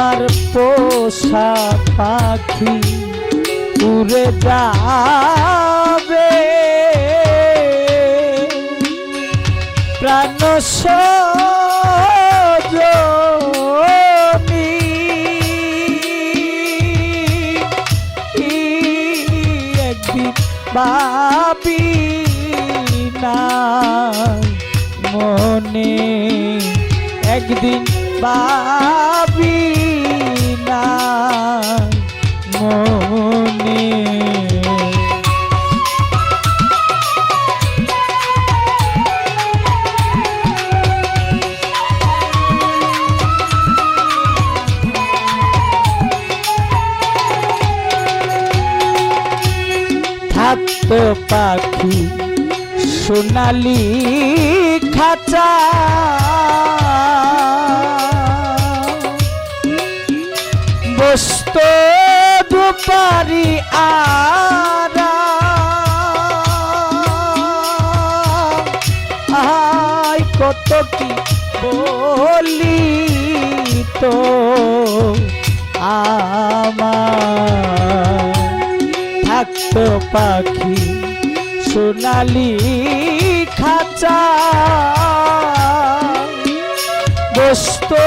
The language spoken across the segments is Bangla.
আমার পোষা পাখি উড়ে যাবে প্রাণ সজনী একদিন পাবি না মনে একদিন পাবি না মনে থাকতো পাখি সোনালি খাঁচা বসতো দুপারি আরা আই কত কি বলি তো আমার থাকতো পাখি সোনালি খাঁচা বসতো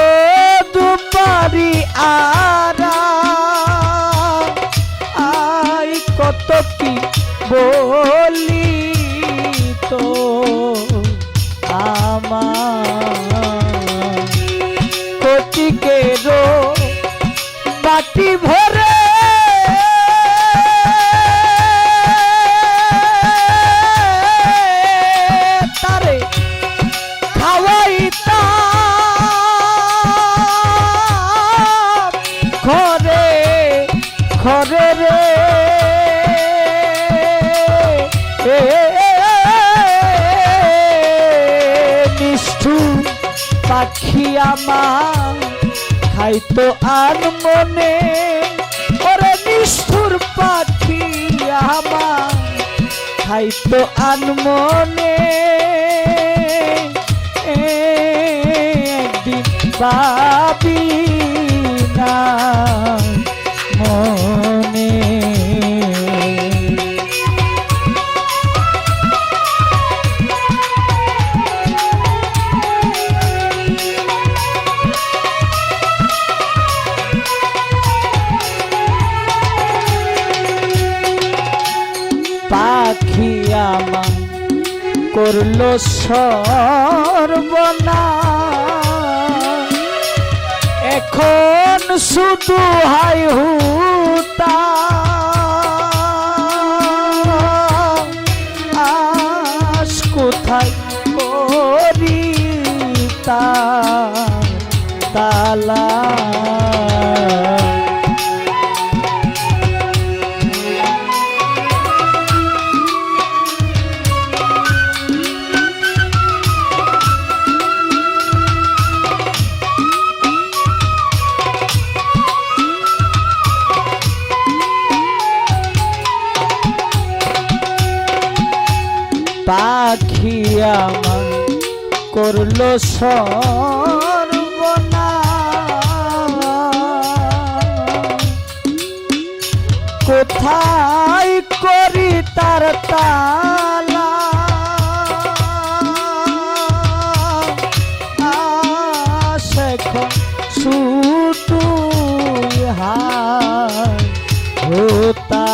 দুপারি আরা আই কত কি বলি তো আমার কটিকেরও বাটি ভরে ঘরে রে নিষ্ঠুর পাখি আমার খাইতো আনমনে ওরে নিষ্ঠুর পাখি আমার খাইতো আনমনে একদিন পাবি না মনে পাখি আমার করলো সর্বনাশ এখন শুধু হাই হুতাশ কোথায় করি তালা পাখি আমার করলো সর্বনাশ কোথায় করি তার তালা এখন শুধু হোতা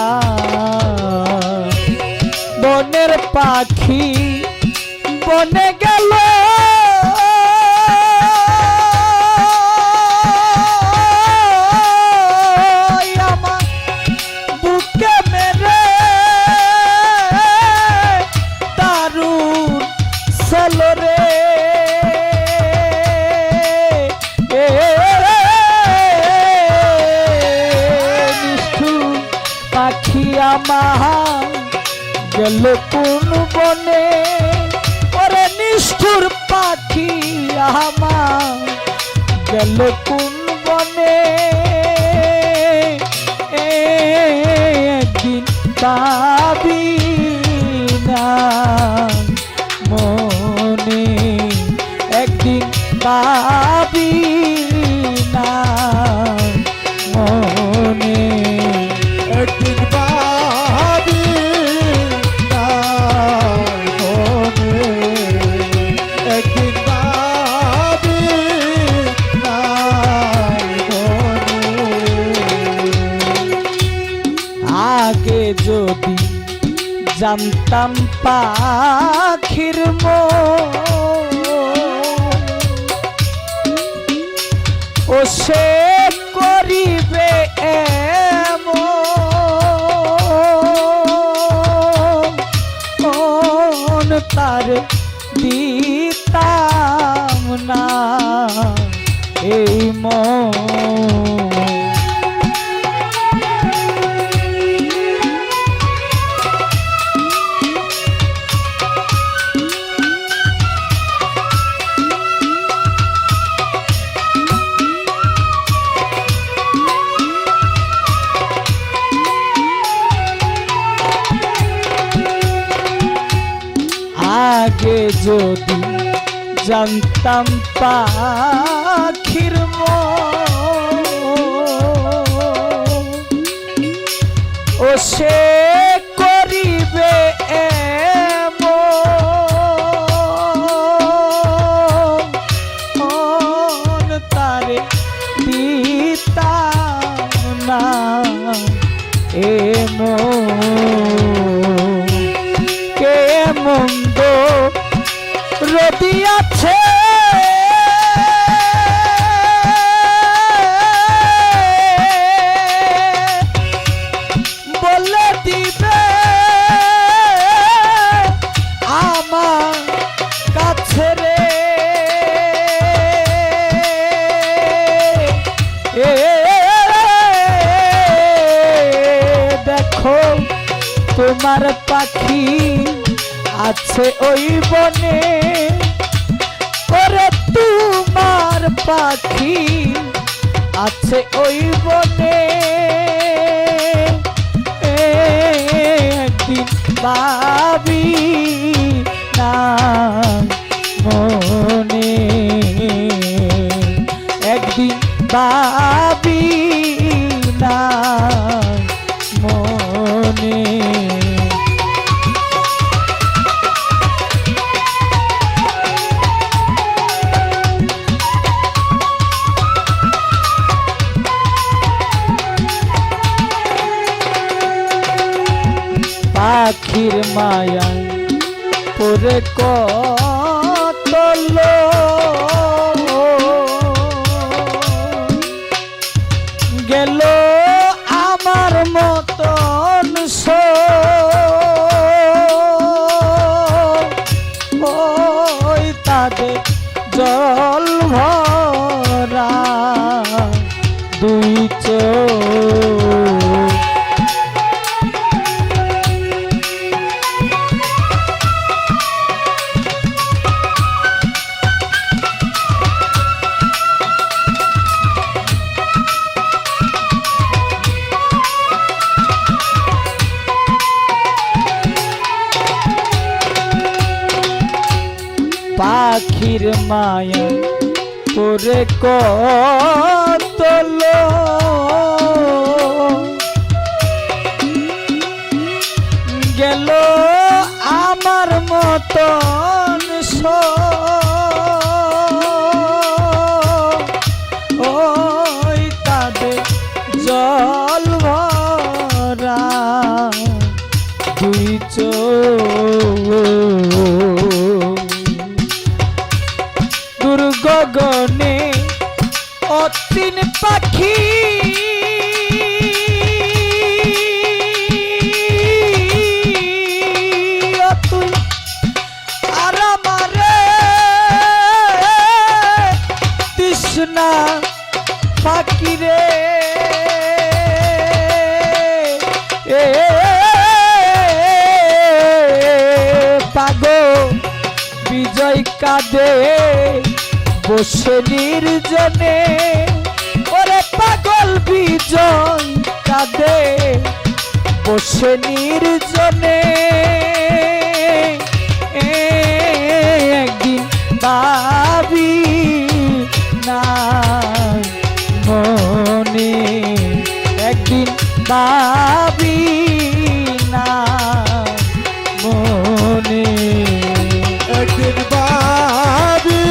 বনের পাখি বনে গেল আমার বুকে মেরে দারুণ ছেলো রে নিষ্ঠুর পাখি আমার গেল কোন বনে ওরে নিষ্ঠুর পাখি আমার গেল কোন বনে একদিন পাবি না মনে একদিন পাবি না জানতাম পাখির মন ও সে করিবে এমন তার দিতাম না এই মন আগে যদি জানতাম পাখির মন ও সে করিবে এমন তারে দিতাম না এমন কে মন্দ রদিয়াছে বলে দিবে আমার কাছে রে দেখো তোমার পাখি আছে ওই বনে ওরে তোমার পাখি আছে ওই বনে একদিন পাবি না মনে একদিন পাবি না মনে পাখির মায়া পরে কত গেল আমার মতন ওই তাদের জল ভরা দুই চোখ পাখির মায়া পরে কত গেল আমার মতন ওই তাদের জল ভরা দুই চোখ গগনে অতিন পাখি তুই আর আমারে তৃষ্ণা পাখি রে পাগল বিজয় কাঁদে বসে নির্জনে ওরে পাগল বিজয় কাঁদে বসে নির্জনে একদিন পাবি না মনে একদিন পাবি না মনে একদিন পাবি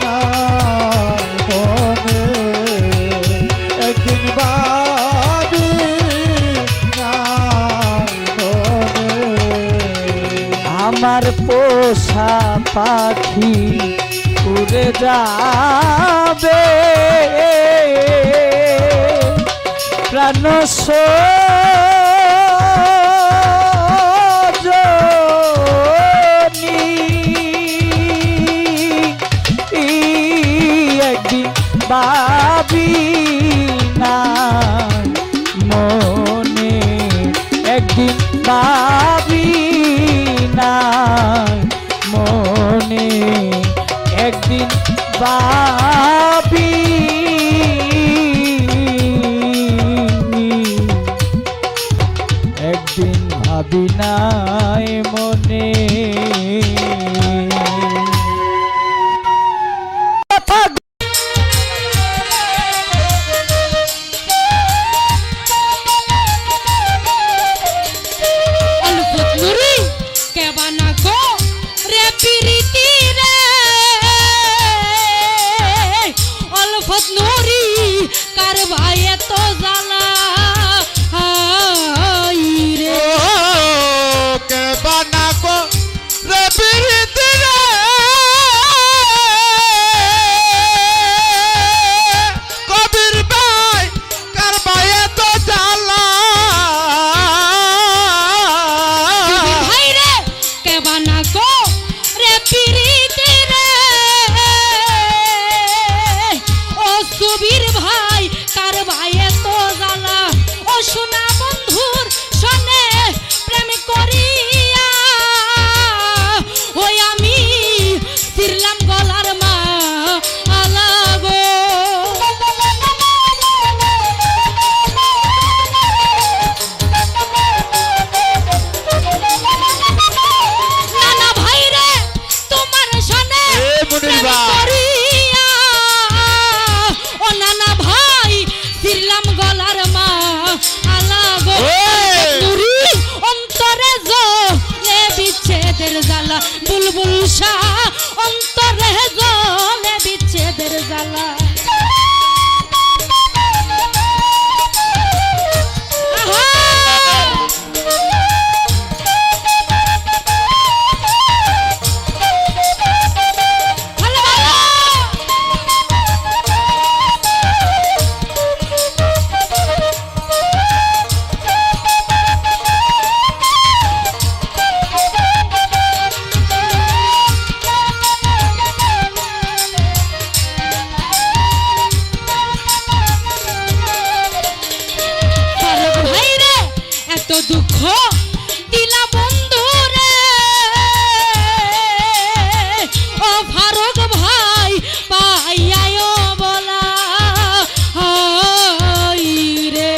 না মনে একদিন পাবি না মনে আমার পোষা পাখি উড়ে যাবে প্রাণ সজনী একদিন ভাবি না মনে একদিন ভাবি না মনে একদিন ভাবি একদিন ভাবি নাই মনে বুলবুল শাহ অন্তরে জলে বিচ্ছেদের জ্বালা দুঃখ দিলা বন্ধু রে ও ফারুক ভাই পাইয়ায় বলা রে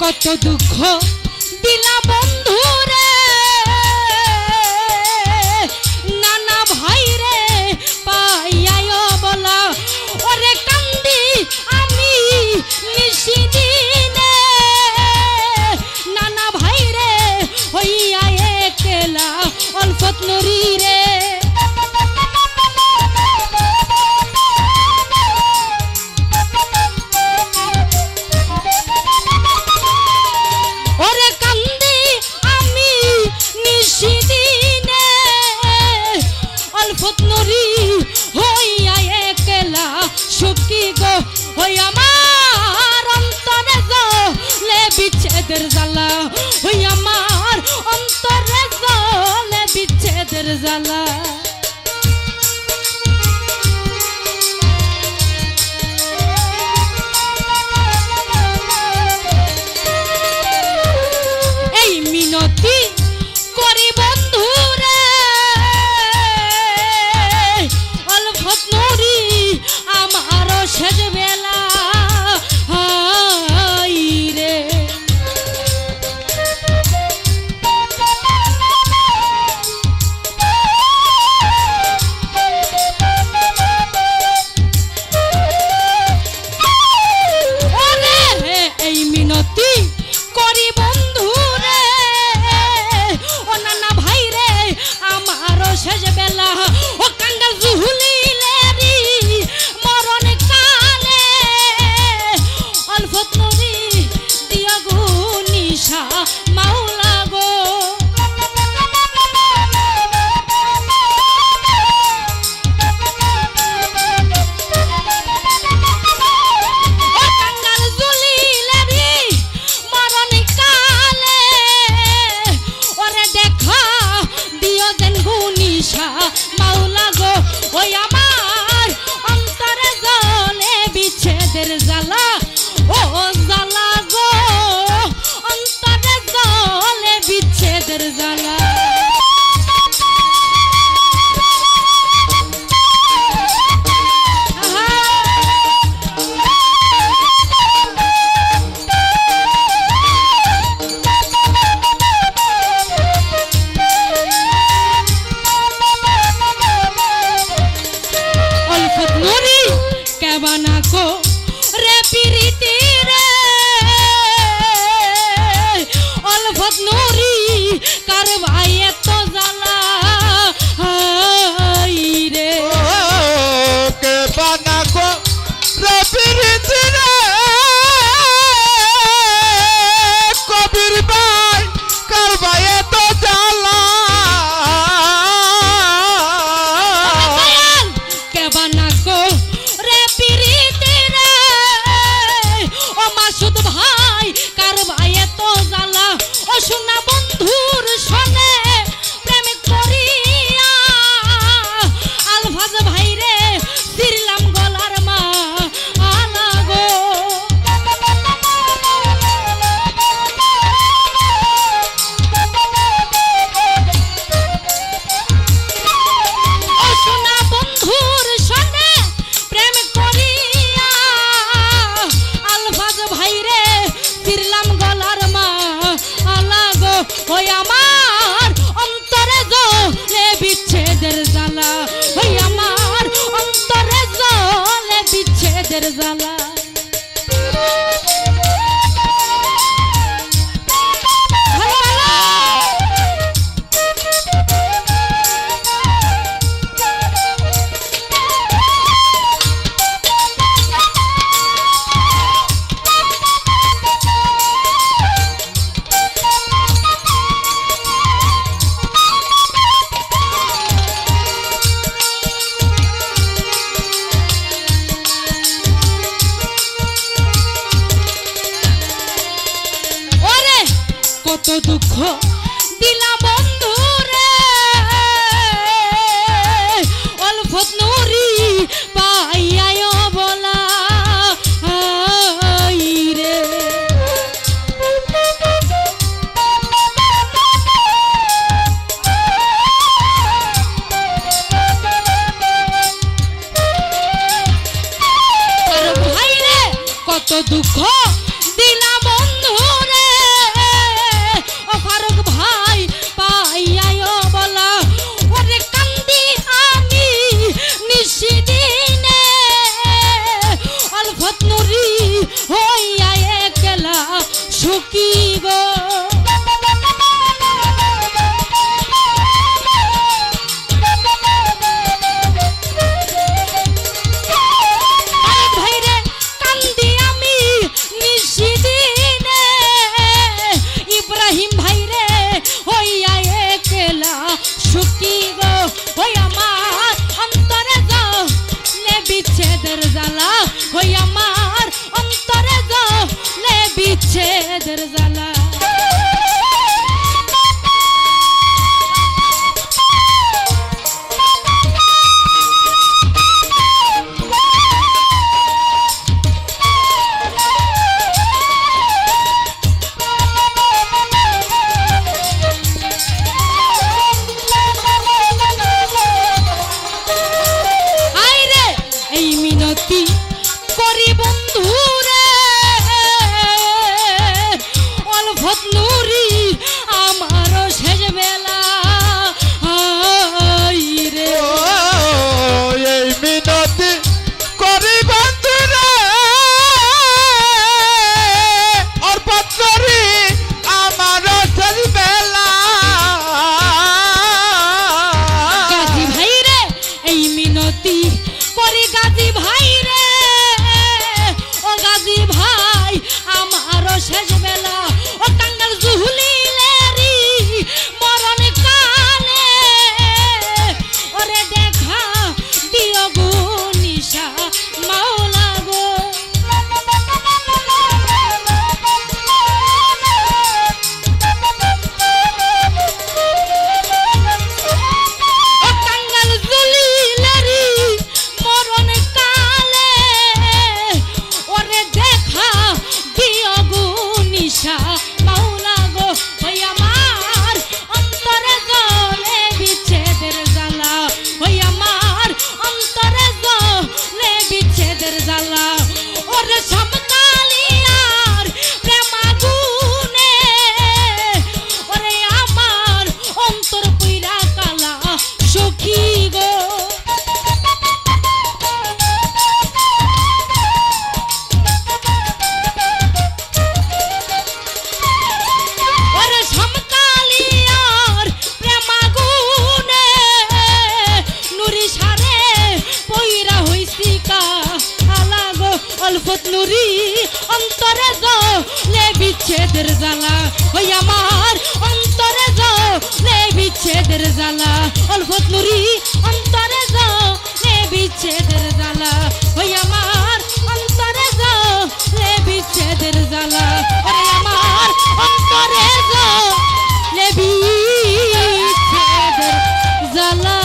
কত দুঃখ দিলা বন্ধু নুরি রে ওরে কান্দি আমি নিশিদিনে অল্পত নুরি হইয়া একলা সুখী গো হই আমার অন্তরে জলে বিচ্ছেদের জ্বালা হই আমার অন্তরে জলে বিচ্ছেদের জ্বালা এই মিনতি করি বন্ধু রে অল্পত নুরি আমারও শেষ বেলা রে মাওলা গো ও কাঙ্গাল জলিলেরি মরণ কালে ওরে দেখা দিও দেন গুনিশা মাওলা গো ওই আমার অন্তরে জলে বিচ্ছেদের জ্বালা ও জ্বালা গো অন্তরে জলে বিচ্ছেদের জ্বালা অল্পত নুরি কেবানা কো রে পিরিতি রে অল্পত নুরি কার ভাই এত জ্বালা হাই রে কে বানা গো রে পিরিতি রে কবির ভাই কার ভাই এত জ্বালা কেবানা কো রে পিরিতি রে ও মাসুদ ভাই কার ভাই এত জ্বালা ও সোনা বন্ধুর সনে প্রেম করিয়া আলফাজ ভাই রে দিলাম গলার মা আলা গো ও সোনা বন্ধুর সনে প্রেম করিয়া আলফাজ ভাই রে দিলাম গলার মা আলা গো ওই আমার অন্তরে জলে বিচ্ছেদের জ্বালা ওই আমার অন্তরে জলে বিচ্ছেদের জ্বালা ভালো ভালো ওরে কত দুঃখ দিলা বন্ধু রে অল্পত নুরি পাইয়ায় বলা হাই রে আর ভাই রে কত দুঃখ দিলা বন্ধু রে ও ফারুক ভাই পাইয়ায় বলা ওরে কান্দি আমি নিশিদিনে অল্পত নুরি হইয়া একলা সুখী গো ফারুক ভাই রে কান্দি আমি নিশিদিনে ইব্রাহিম ভাই রে হইয়া একলা সুখী গো ওই আমার অন্তরে জলে বিচ্ছেদের জ্বালা ওই আমার অন্তরে জলে বিচ্ছেদের জ্বালা আইরে এই মিনতি করি বন্ধু রে উলফত নুরি অন্তরে জ্বলে বিচ্ছেদের জ্বালা ওই আমার অন্তরে জ্বলে বিচ্ছেদের জ্বালা উলফত নুরি অন্তরে জ্বলে বিচ্ছেদের জ্বালা ওই আমার অন্তরে জ্বলে বিচ্ছেদের জ্বালা ওরে আমার অন্তরে জ্বলে বিচ্ছেদের জ্বালা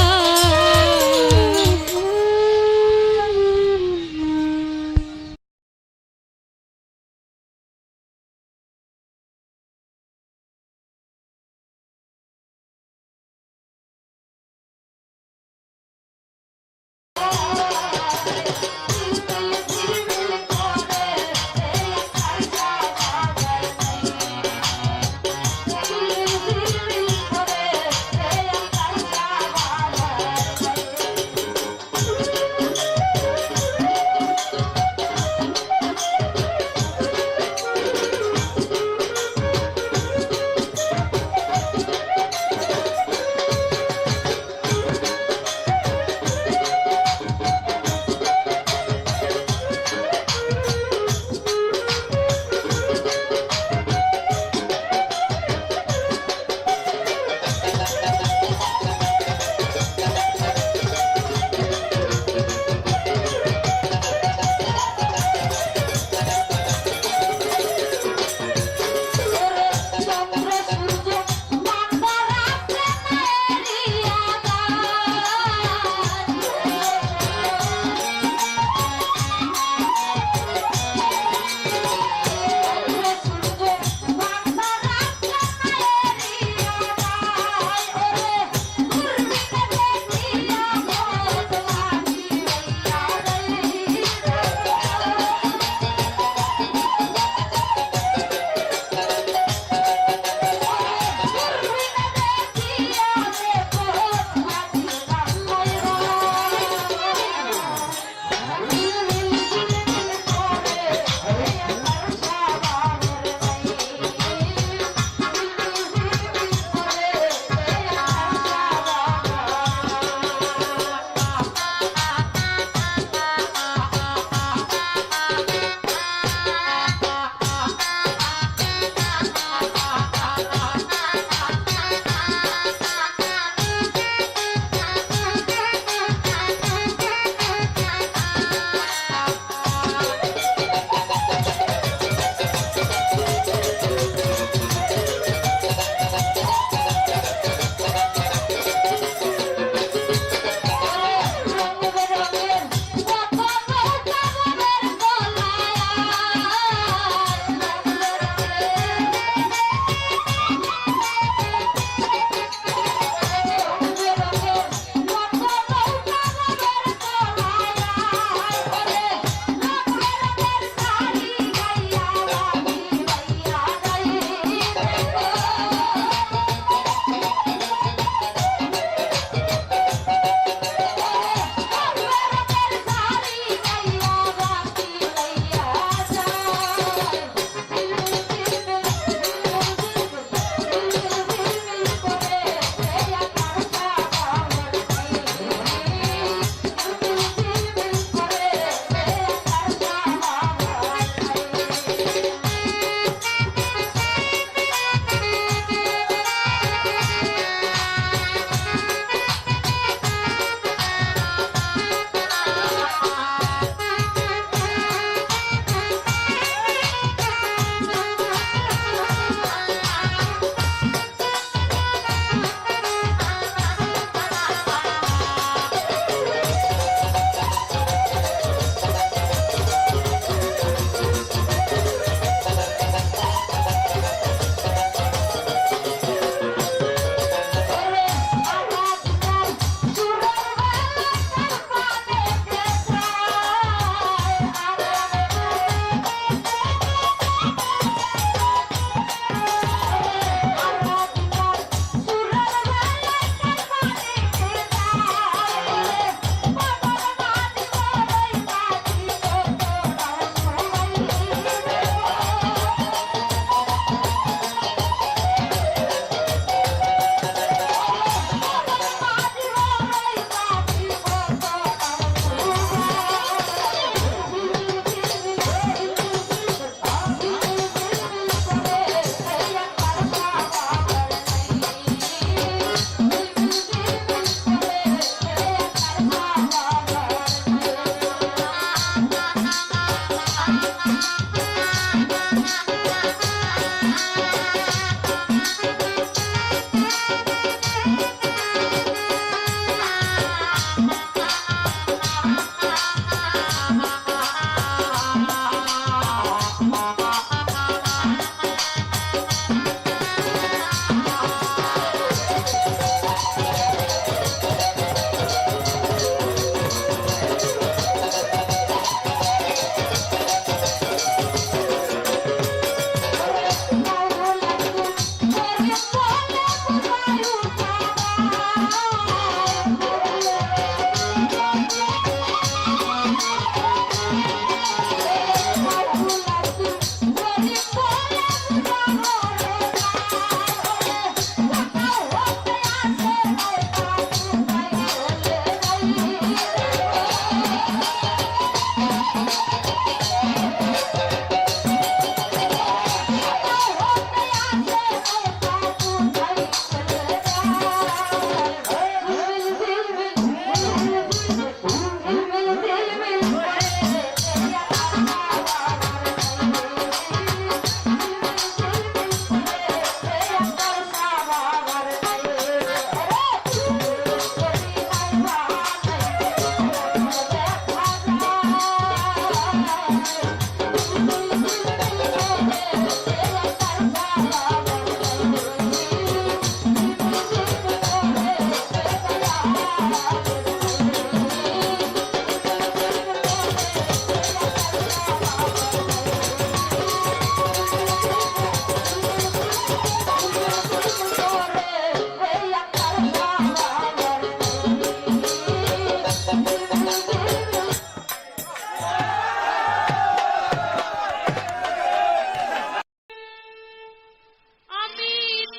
আমি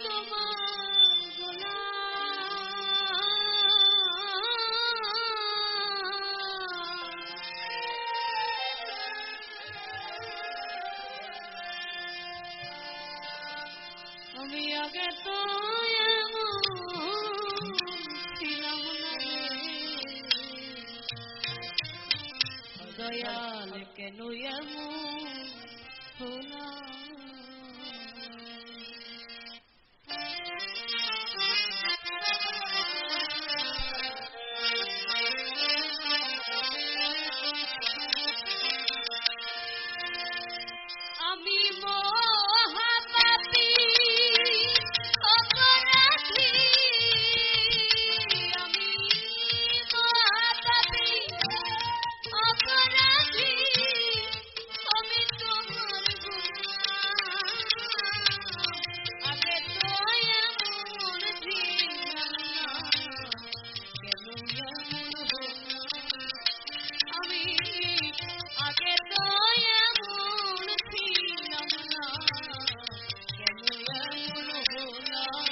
তোমার গোলাম। আমি আগে তো এমন ছিলাম না রে, দয়াল কেন এমন হলাম। আমি মহাপাপী অপরাধী, আমি মহাপাপী অপরাধী, আমি তোমার গোলাম। আগে তো এমন ছিলাম না, কেন এমন হলাম। আমি আগে তো এমন ছিলাম না, কেন এমন হলাম।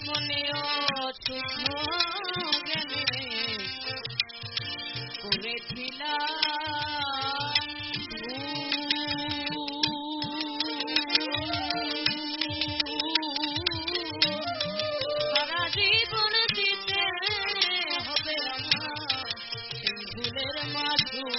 মনে অসুখ জ্ঞানে করেছিলাম সারা জীবন দিতে হবে আমার সেই ভুলের মাসুল।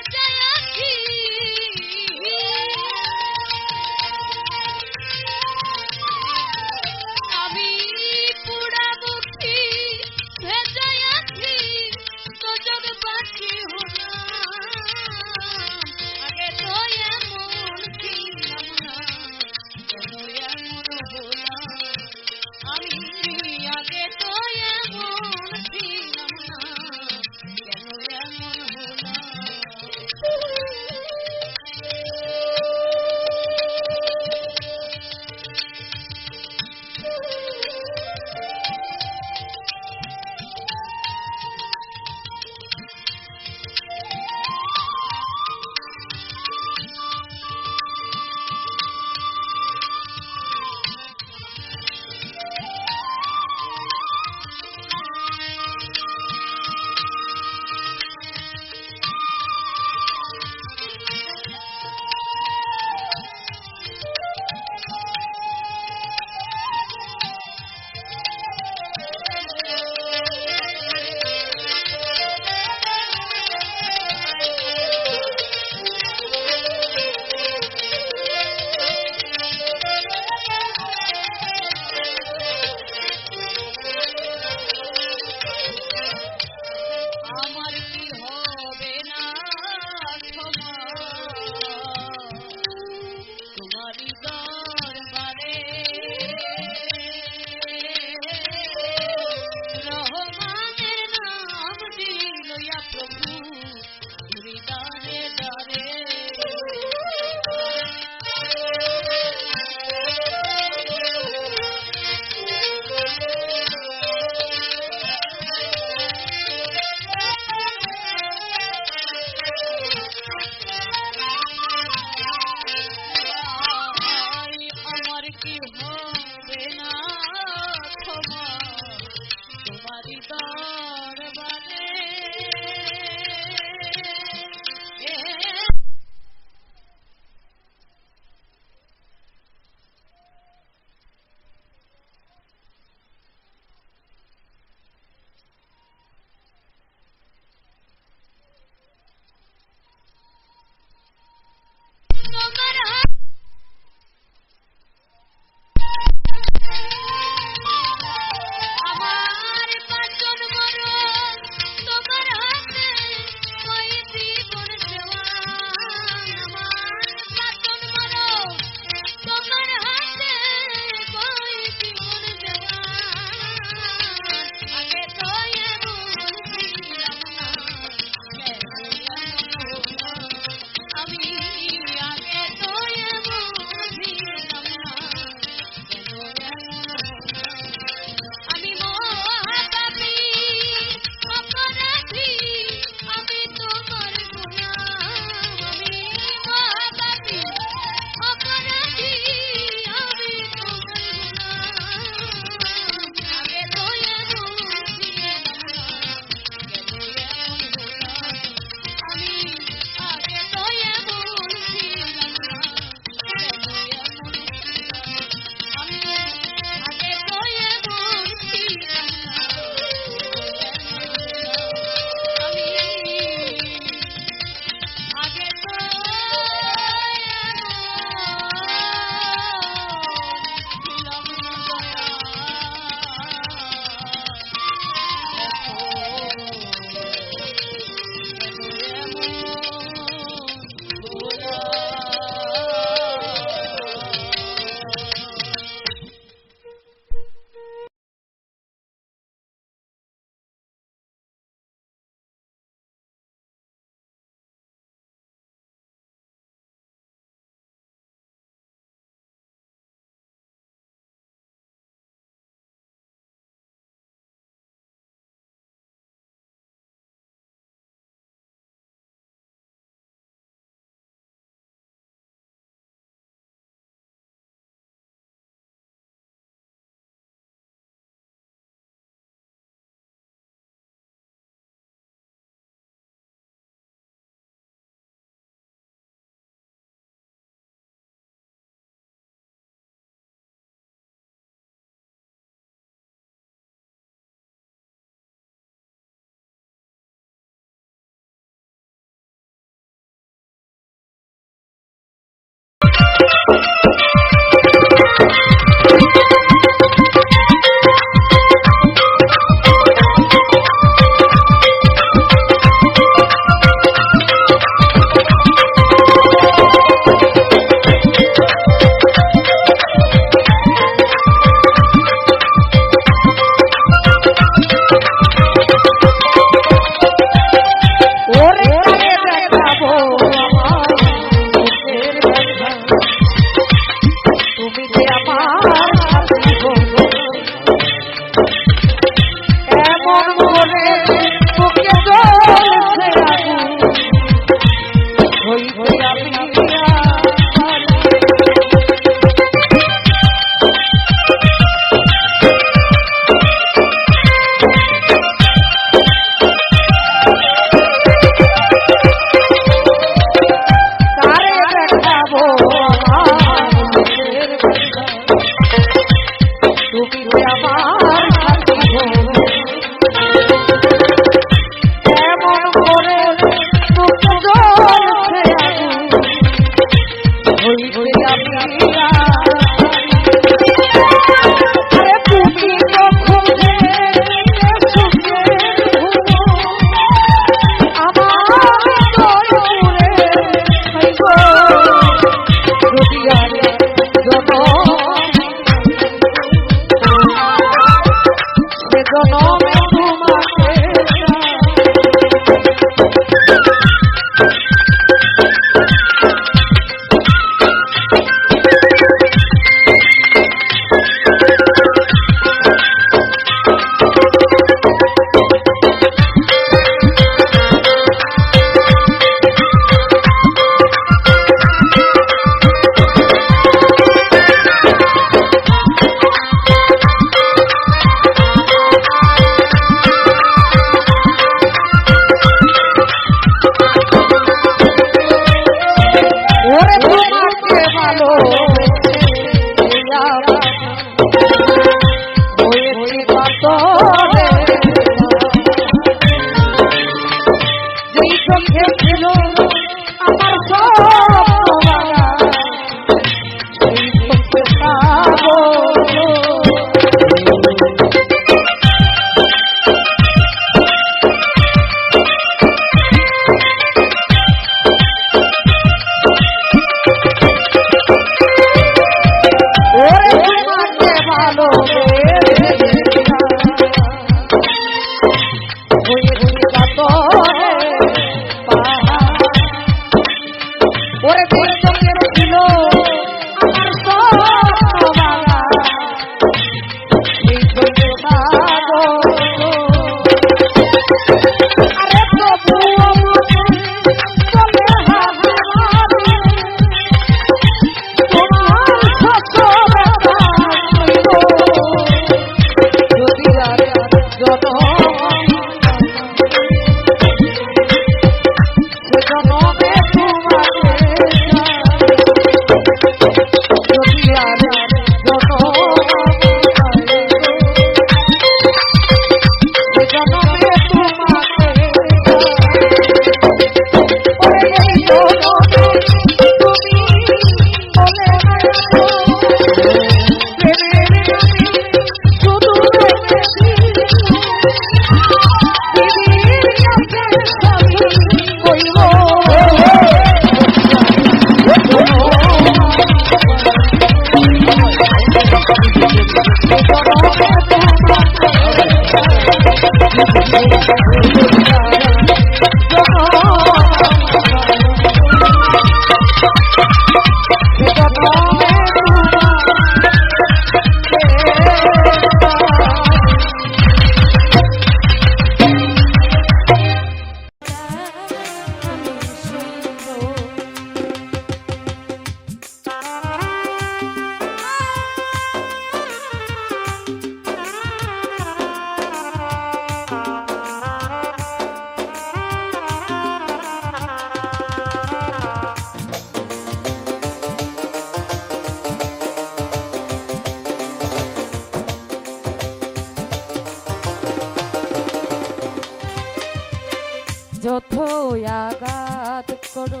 যথই আঘাত করো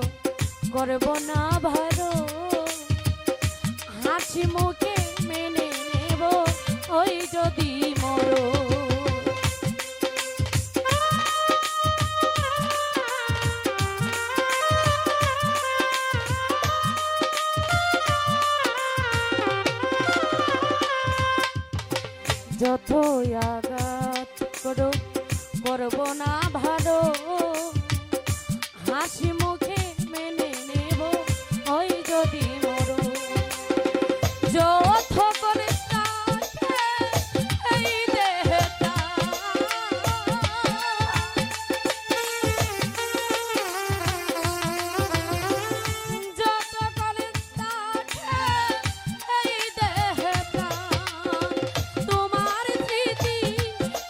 করব না ভালো হাসি মুখে মেনে নেব ওই যদি মরো যত আঘাত করো করব না ভালো হাসি মুখে মেনে নেব ওই যদি মরো যত করে থাকে এই দেহটা যত করে থাকে এই দেহটা তোমার স্মৃতি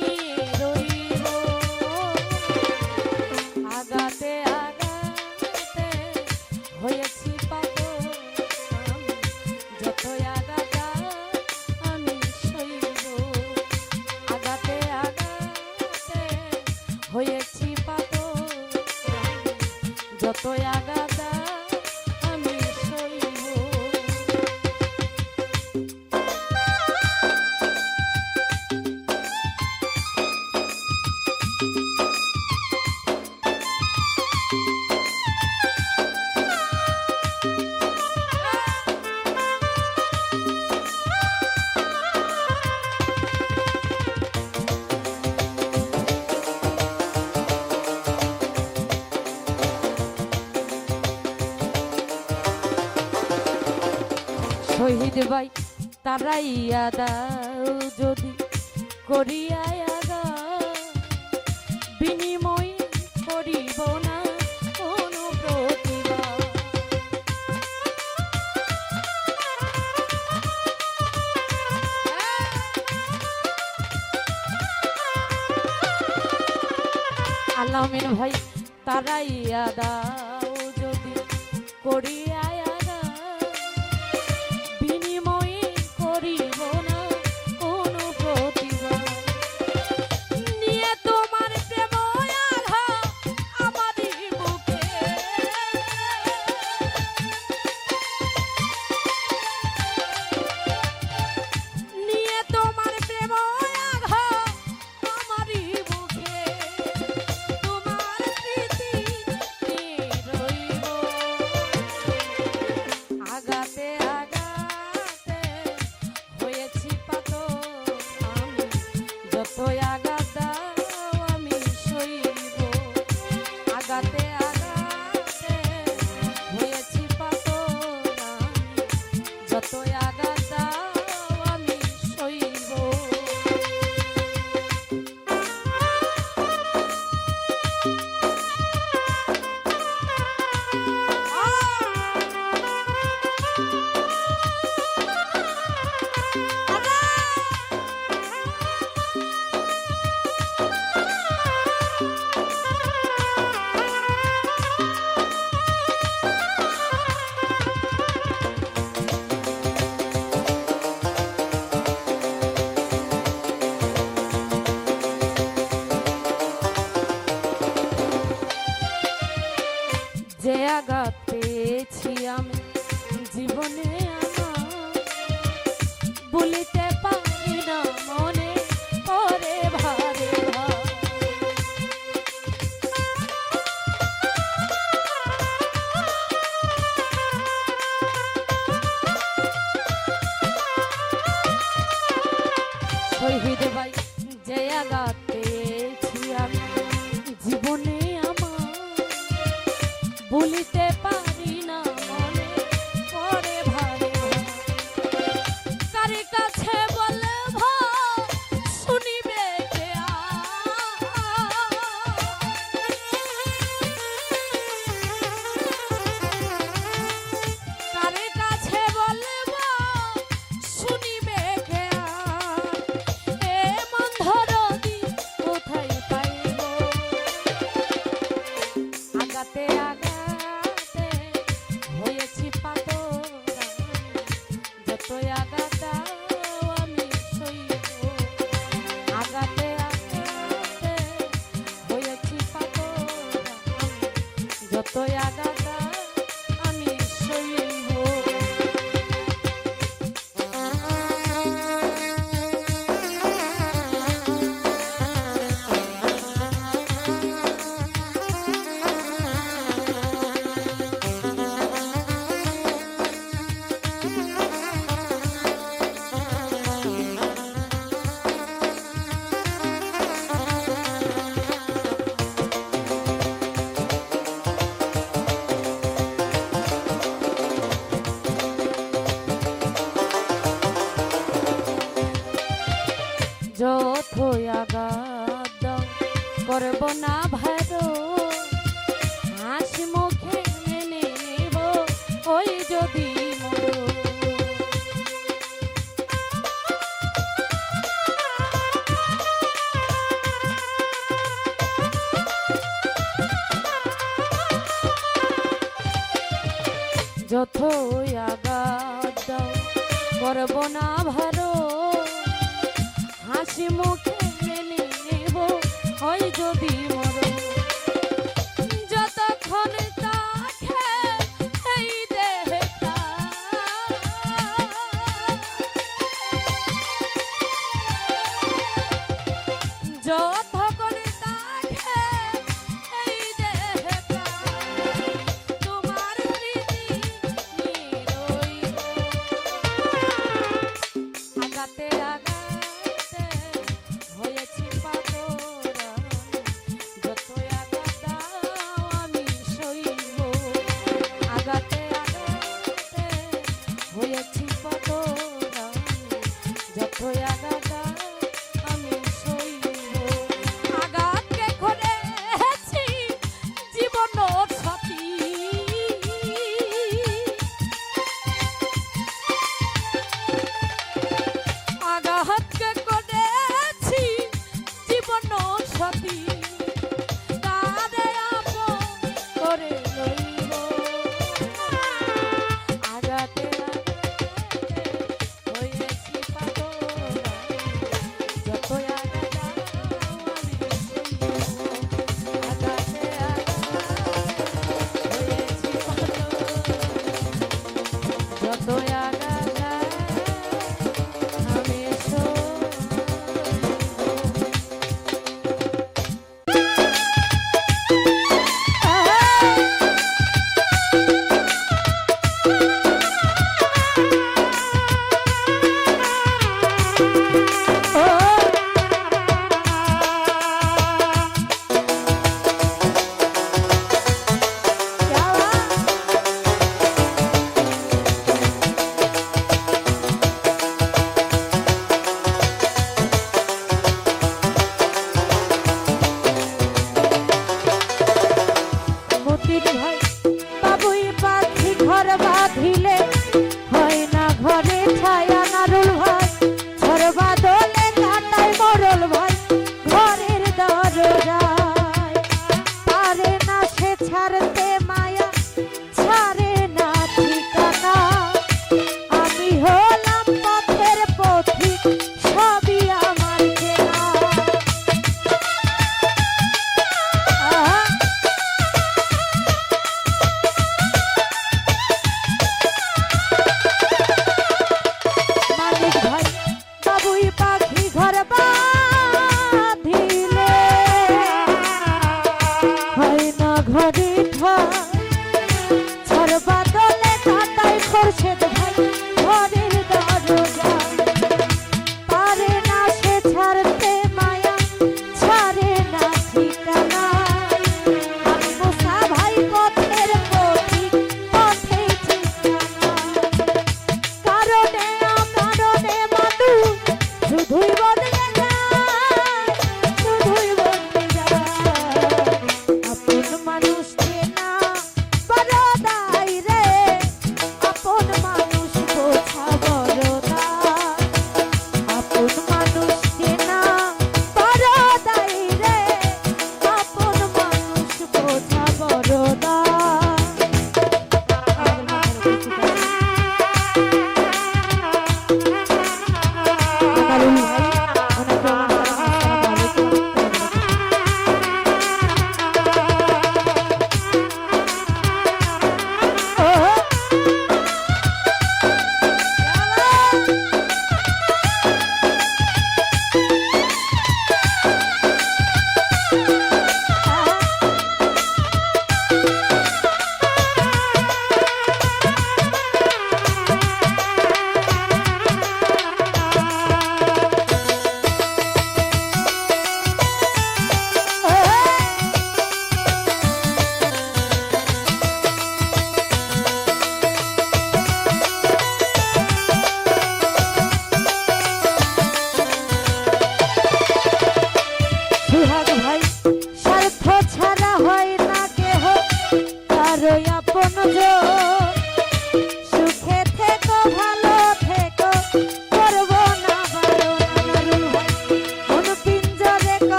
নিয়ে রইব আগাতে আগাতে হয়েছি পাগল যত আগাতা আমি সইব আগাতে আগাতে হয়েছি পাগল যত আগাতা আমি সইব শহীদ ভাই তারাইয়া দাও যদি করিয়া আগা বিনিময় করিব না কোনো প্রতিবাদ আলামিন ভাই তারাইয়া দাও যদি করিয়া আগা বিনিময়ে করিব না কোনো প্রতিবাদ নিয়ে তোমার প্রেম আঘা আমারই বুকে নিয়ে তোমার প্রেম আঘা আমারই বুকে তোমার স্মৃতি নিয়ে রইব আগাতে আগাতে হয়েছি পাগল আমি যত আঘাত দাও আমি সইব আগাতে আগাতে হয়েছি পাগল আমি যত আঘাত দাও আমি সইব যে আঘাত পেয়েছি আমি জীবনে আমার বলিতে পারি না মনে করে ভারে ভার শহীদ ভাই যে আঘাত পেয়েছি আমি জীবনে আমার বলিতে পারি না মনে করে ভারে কার কাছে বলব শুনিবে কে কার কাছে বলব শুনিবে কে এ মন্ধরদি কোথায় পাইব আগাতে আগাতে হয়েছি পাগল যত আঘাত দাও আমি সইব আগাতে আগাতে হয়েছি পাগল যত আঘাত দাও আমি সইব যতই আঘাত দাও করব না ভালো, হাসি মুখে মেনে নেব ওই যদি মরো। যতই আঘাত দাও করব না ভালো, হাসি মুখে মেনে নেব হয় যদি মরো। যতক্ষণ থাকে এই দেহটা, যতক্ষণ থাকে এই দেহটা, তোমার স্মৃতি নিয়ে রইব। আগাতে আগাতে হয়েছি পাগল, যতই আঘাত দাও আমি সইব। আগাতে আগাতে হয়েছি পাগল, যতই আঘাত দাও আমি সইব। আঘাতকে করেছি জীবন সাথী, আঘাতকে করেছি জীবন সাথী, কাঁদে আপন করে লইব। আঘাতে আঘাতে হয়েছি পাগল, যতই আঘাত দাও আমি সইব। আঘাতে আঘাতে হয়েছি পাগল, যতই আঘাত দাও আমি সইব।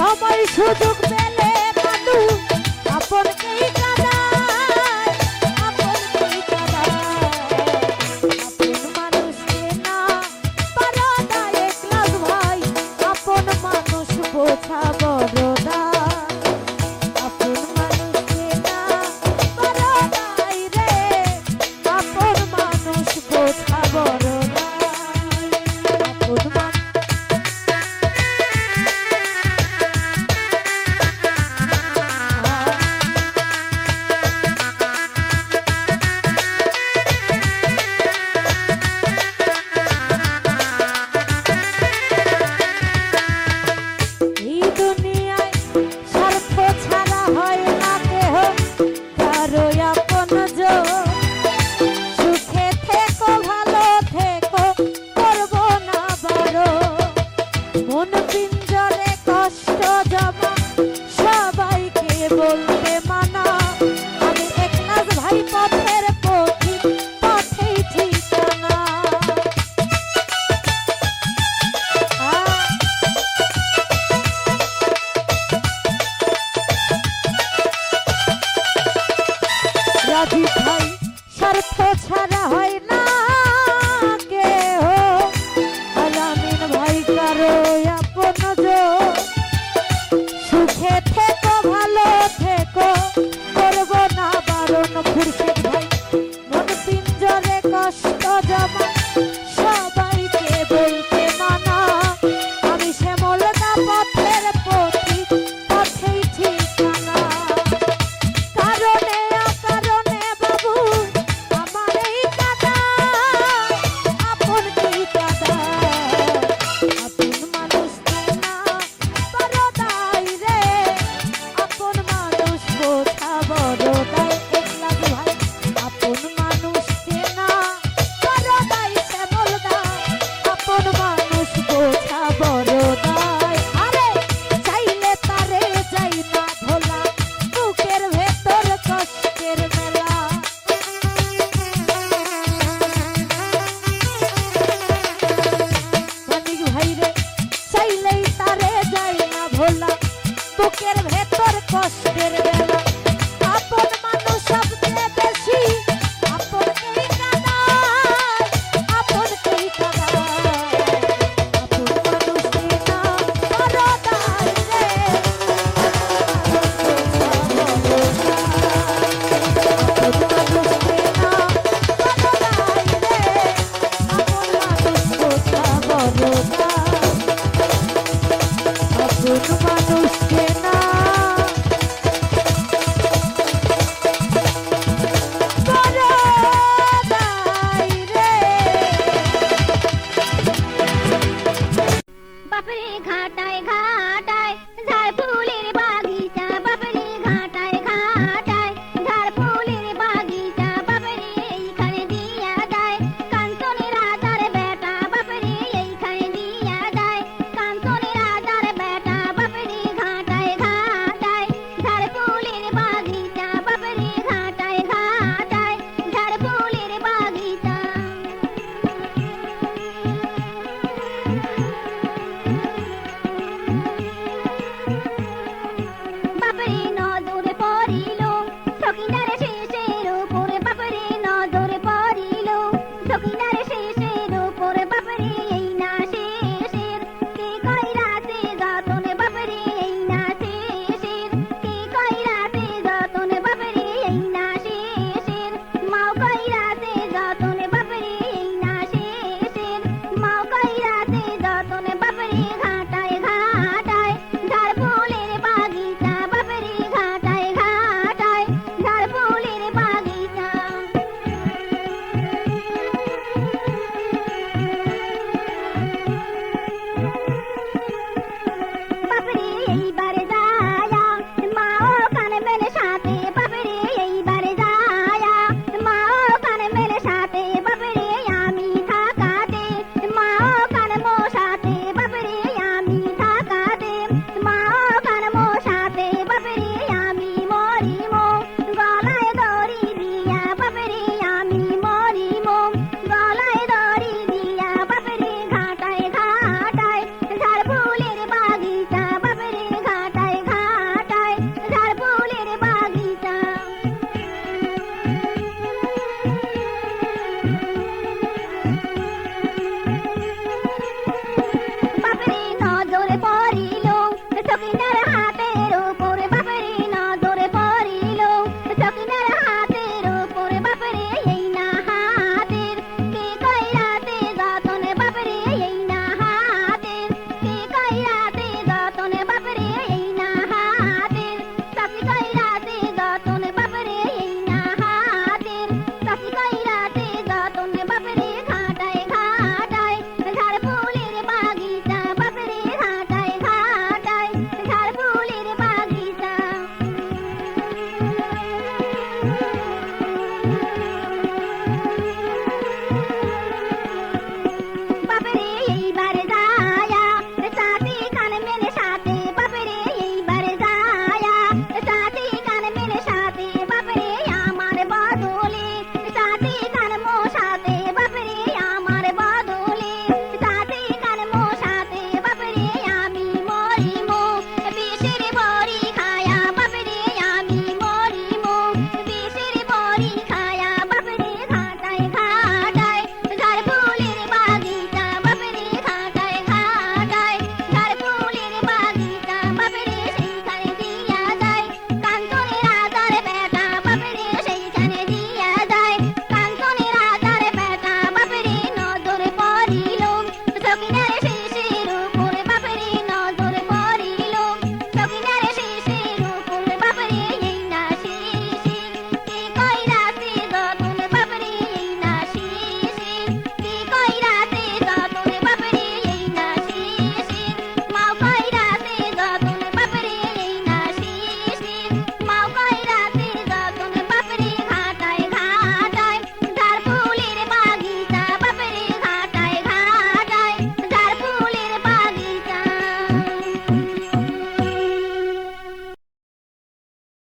সময় সুযোগ পেলে মানুষ আপনকেই কাঁদায়, আপনকেই কাঁদায়। আপন মানুষকে না পারা দায় একলাস ভাই, আপন মানুষ বোঝা বড় দায়। আপন মানুষকে না পারা দায় রে, আপন মানুষ বোঝা বড় দায়। আপন মানুষ এই দুনিয়ায় স্বার্থ ছাড়া হয় না কেহ কারো আপনজন। সুখে থেকো ভালো থেকো করব না বারণ। মন পিঞ্জরে কষ্ট জমা সবাইকে বলতে মানা। আমি একলাস ভাই পথের পথিক, পথেই ঠিকানা। রাজীব ভাই স্বার্থ ছাড়া হয় না কেহ, আলামিন ভাই কারো আপনজন। সুখে থেকো ভালো থেকো করব না বারণ। খুরশিদ ভাই মন পিঞ্জরে কষ্ট জমা সবাইকে বলতে মানা। আমি শ্যামলদা পথের পথিক, পথেই ঠিকানা। কারণে অকারণে বাবু আমার এই কাঁদায়, আপনকেই কাঁদায়। আপন মানুষকে না পারা দায় রে, আপন মানুষ বোঝা বড় দায়। একলাস ভাই আপন মানুষকে না পারা দায় শ্যামলদা, আপন মানুষ বোঝা বড় দায়। আরে চাইলে তারে যাই না ভোলা, বুকের ভেতর কষ্টের মেলা। মানিক ভাই রে চাইলেই তারে যাই না ভোলা, বুকের ভেতর কষ্টের মেলা। আপন মানুষ সবচেয়ে বেশি আপনকেই কাঁদায়, আপনকেই কাঁদায়। আপন মানুষকে না পারা দায় রে, আপন মানুষকে না